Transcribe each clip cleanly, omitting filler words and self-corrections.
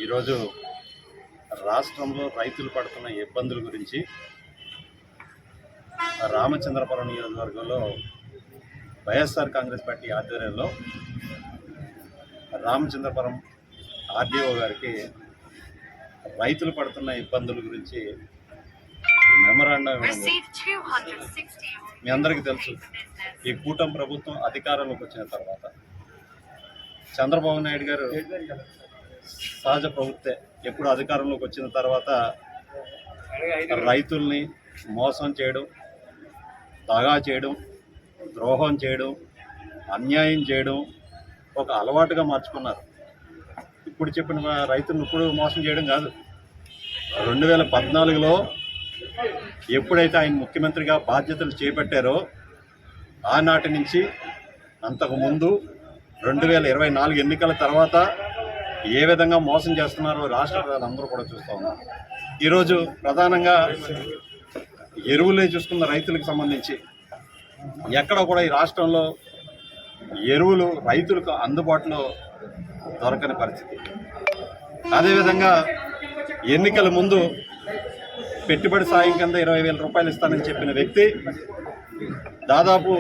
ఈరోజు రాష్ట్రంలో రైతులు పడుతున్న ఇబ్బందుల గురించి రామచంద్రపురం నియోజకవర్గంలో వైఎస్ఆర్ కాంగ్రెస్ పార్టీ ఆధ్వర్యంలో రామచంద్రపురం ఆర్డీఓ గారికి రైతులు పడుతున్న ఇబ్బందుల గురించి మెమరాండం మీ అందరికీ తెలుసు. ఈ కూటమి ప్రభుత్వం అధికారంలోకి వచ్చిన తర్వాత చంద్రబాబు నాయుడు గారు సహజ ప్రవృత్తే ఎప్పుడు అధికారంలోకి వచ్చిన తర్వాత రైతుల్ని మోసం చేయడం, దగా చేయడం, ద్రోహం చేయడం, అన్యాయం చేయడం ఒక అలవాటుగా మార్చుకున్నారు. ఇప్పుడు చెప్పిన రైతులను ఇప్పుడు మోసం చేయడం కాదు. 2014లో ఎప్పుడైతే ఆయన ముఖ్యమంత్రిగా బాధ్యతలు చేపట్టారో ఆనాటి నుంచి అంతకుముందు 2024 ఎన్నికల తర్వాత ఏ విధంగా మోసం చేస్తున్నారో రాష్ట్ర ప్రజలందరూ కూడా చూస్తూ ఉన్నారు. ఈరోజు ప్రధానంగా ఎరువులే చూసుకున్న రైతులకు సంబంధించి ఎక్కడ కూడా ఈ రాష్ట్రంలో ఎరువులు రైతులకు అందుబాటులో దొరకని పరిస్థితి. అదేవిధంగా ఎన్నికల ముందు పెట్టుబడి సాయం కింద 20,000 రూపాయలు ఇస్తానని చెప్పిన వ్యక్తి దాదాపు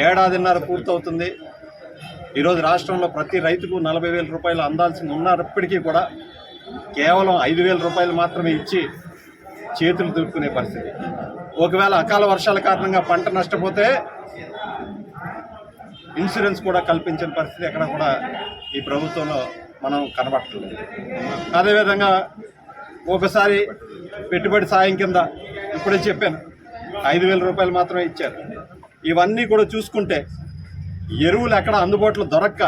ఏడాదిన్నర పూర్తవుతుంది. ఈరోజు రాష్ట్రంలో ప్రతి రైతుకు 40,000 రూపాయలు అందాల్సి ఉన్నప్పటికీ కూడా కేవలం 5,000 రూపాయలు మాత్రమే ఇచ్చి చేతులు దులుపుకునే పరిస్థితి. ఒకవేళ అకాల వర్షాల కారణంగా పంట నష్టపోతే ఇన్సూరెన్స్ కూడా కల్పించిన పరిస్థితి ఎక్కడ కూడా ఈ ప్రభుత్వంలో మనం కనబట్టలేదు. అదేవిధంగా ఒకసారి పెట్టుబడి సాయం కింద ఇప్పుడే చెప్పాను 5,000 రూపాయలు మాత్రమే ఇచ్చారు. ఇవన్నీ కూడా చూసుకుంటే ఎరువులు ఎక్కడ అందుబాటులో దొరక్క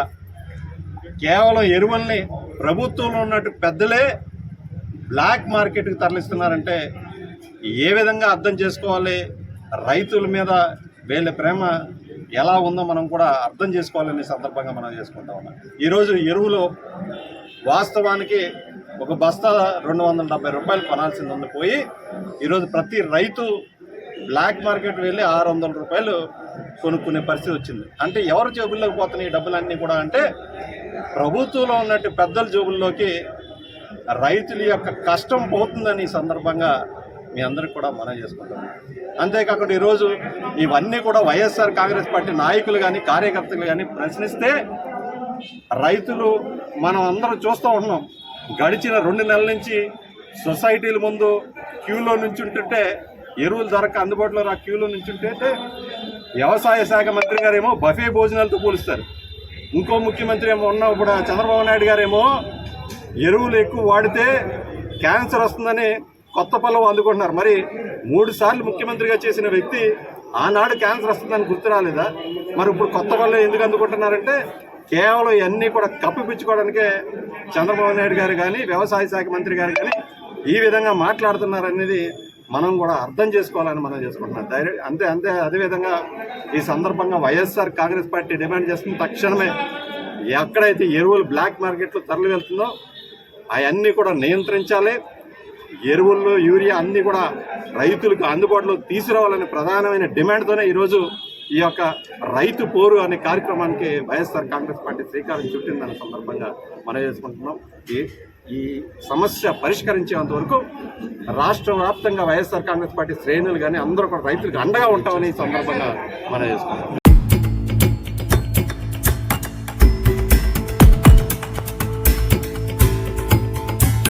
కేవలం ఎరువుల్ని ప్రభుత్వంలో ఉన్నట్టు పెద్దలే బ్లాక్ మార్కెట్కి తరలిస్తున్నారంటే ఏ విధంగా అర్థం చేసుకోవాలి? రైతుల మీద వీళ్ళ ప్రేమ ఎలా ఉందో మనం కూడా అర్థం చేసుకోవాలనే సందర్భంగా మనం చేసుకుంటా ఉన్నాం. ఈరోజు ఎరువులు వాస్తవానికి ఒక బస్తా 270 రూపాయలు కొనాల్సింది ఉంది పోయి ఈరోజు ప్రతి రైతు బ్లాక్ మార్కెట్ వెళ్ళి 600 రూపాయలు కొనుక్కునే పరిస్థితి వచ్చింది. అంటే ఎవరి జేబుల్లోకి పోతున్నాయి డబ్బులన్నీ కూడా అంటే ప్రభుత్వంలో ఉన్నట్టు పెద్దల జేబుల్లోకి రైతుల యొక్క కష్టం పోతుందని ఈ సందర్భంగా మీ అందరికి కూడా మనం చేసుకుంటాం. అంతేకాకుండా ఈరోజు ఇవన్నీ కూడా వైఎస్ఆర్ కాంగ్రెస్ పార్టీ నాయకులు కానీ కార్యకర్తలు కానీ ప్రశ్నిస్తే రైతులు మనం అందరం చూస్తూ ఉన్నాం. గడిచిన 2 నెలల నుంచి సొసైటీల ముందు క్యూలో నుంచుంటుంటే ఎరువులు దొరక అందుబాటులో క్యూలో నుంచుంటే వ్యవసాయ శాఖ మంత్రి గారేమో బఫే భోజనాలతో పోలుస్తారు. ఇంకో ముఖ్యమంత్రి ఏమో ఇప్పుడు చంద్రబాబు నాయుడు గారేమో ఎరువులు ఎక్కువ వాడితే క్యాన్సర్ వస్తుందని కొత్త పల్లవి అందుకుంటున్నారు. మరి 3 సార్లు ముఖ్యమంత్రిగా చేసిన వ్యక్తి ఆనాడు క్యాన్సర్ వస్తుందని గుర్తు రాలేదా? మరి ఇప్పుడు కొత్త పల్లవి ఎందుకు అందుకుంటున్నారంటే కేవలం ఇవన్నీ కూడా కప్పిపుచ్చుకోవడానికే చంద్రబాబు నాయుడు గారు కానీ వ్యవసాయ శాఖ మంత్రి గారు కానీ ఈ విధంగా మాట్లాడుతున్నారనేది మనం కూడా అర్థం చేసుకోవాలని మనం చేసుకుంటున్నాం. అదేవిధంగా ఈ సందర్భంగా వైఎస్ఆర్ కాంగ్రెస్ పార్టీ డిమాండ్ చేస్తున్న తక్షణమే ఎక్కడైతే ఎరువులు బ్లాక్ మార్కెట్లో తరలి వెళ్తుందో అవన్నీ కూడా నియంత్రించాలి. ఎరువుల్లో యూరియా అన్నీ కూడా రైతులకు అందుబాటులో తీసుకురావాలనే ప్రధానమైన డిమాండ్తోనే ఈరోజు ఈ యొక్క రైతు పోరు అనే కార్యక్రమానికి వైఎస్ఆర్ కాంగ్రెస్ పార్టీ శ్రీకారం చుట్టిందనే సందర్భంగా మనం చేసుకుంటున్నాం. ఈ సమస్య పరిష్కరించేంత వరకు రాష్ట్ర వ్యాప్తంగా వైఎస్ఆర్ కాంగ్రెస్ పార్టీ శ్రేణులు కానీ అందరూ కూడా రైతులకు అండగా ఉంటామని ఈ సందర్భంగా మనం చేసుకుంటాం.